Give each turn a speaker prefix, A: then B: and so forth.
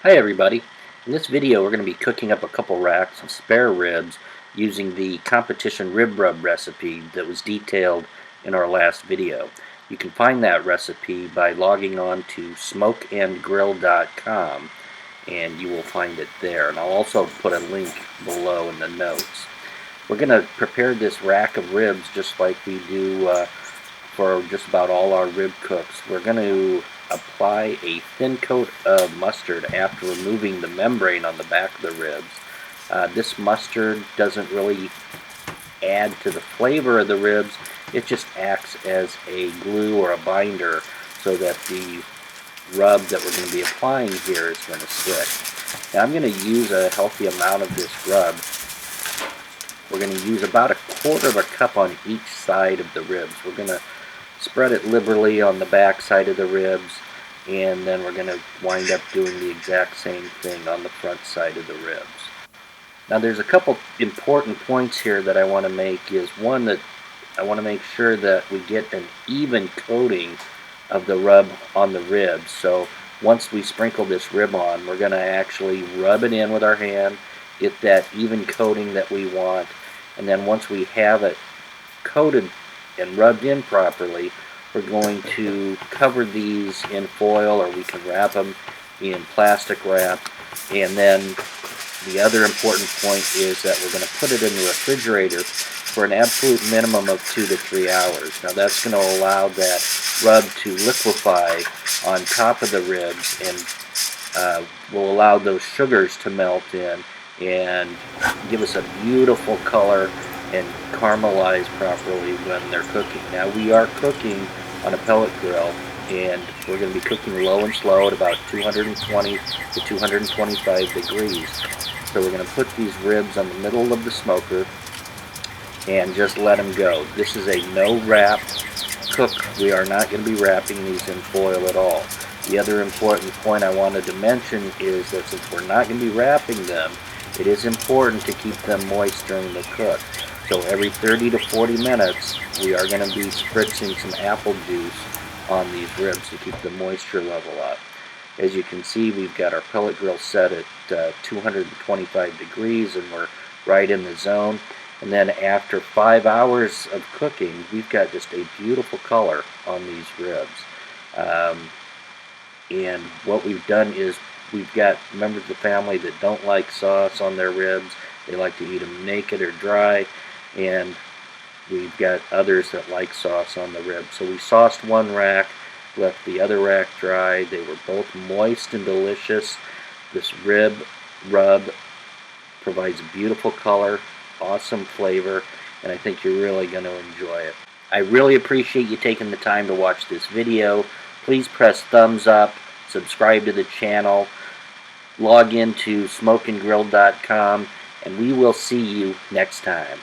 A: Hi everybody. In this video we're going to be cooking up a couple racks of spare ribs using the competition rib rub recipe that was detailed in our last video. You can find that recipe by logging on to smokeandgrill.com and you will find it there. And I'll also put a link below in the notes. We're going to prepare this rack of ribs just like we do for just about all our rib cooks. We're going to apply a thin coat of mustard after removing the membrane on the back of the ribs. This mustard doesn't really add to the flavor of the ribs, it just acts as a glue or a binder so that the rub that we're going to be applying here is going to stick. Now I'm going to use a healthy amount of this rub. We're going to use about 1/4 of a cup on each side of the ribs. We're going to spread it liberally on the back side of the ribs, and then we're going to wind up doing the exact same thing on the front side of the ribs. Now there's a couple important points here that I want to make. Is one, that I want to make sure that we get an even coating of the rub on the ribs. So once we sprinkle this rib on, we're going to actually rub it in with our hand, get that even coating that we want, and then once we have it coated and rubbed in properly, we're going to cover these in foil, or we can wrap them in plastic wrap. And then the other important point is that we're going to put it in the refrigerator for an absolute minimum of 2 to 3 hours. Now that's going to allow that rub to liquefy on top of the ribs, and will allow those sugars to melt in and give us a beautiful color and caramelize properly when they're cooking. Now we are cooking on a pellet grill, and we're going to be cooking low and slow at about 220 to 225 degrees. So we're going to put these ribs on the middle of the smoker and just let them go. This is a no wrap cook. We are not going to be wrapping these in foil at all. The other important point I wanted to mention is that since we're not going to be wrapping them, it is important to keep them moist during the cook. So every 30 to 40 minutes, we are going to be spritzing some apple juice on these ribs to keep the moisture level up. As you can see, we've got our pellet grill set at 225 degrees, and we're right in the zone. And then after 5 hours of cooking, we've got just a beautiful color on these ribs. And what we've done is we've got members of the family that don't like sauce on their ribs. They like to eat them naked or dry. And we've got others that like sauce on the ribs. So we sauced one rack, left the other rack dry. They were both moist and delicious. This rib rub provides a beautiful color, awesome flavor, and I think you're really going to enjoy it. I really appreciate you taking the time to watch this video. Please press thumbs up, subscribe to the channel, log into smokeandgrill.com, and we will see you next time.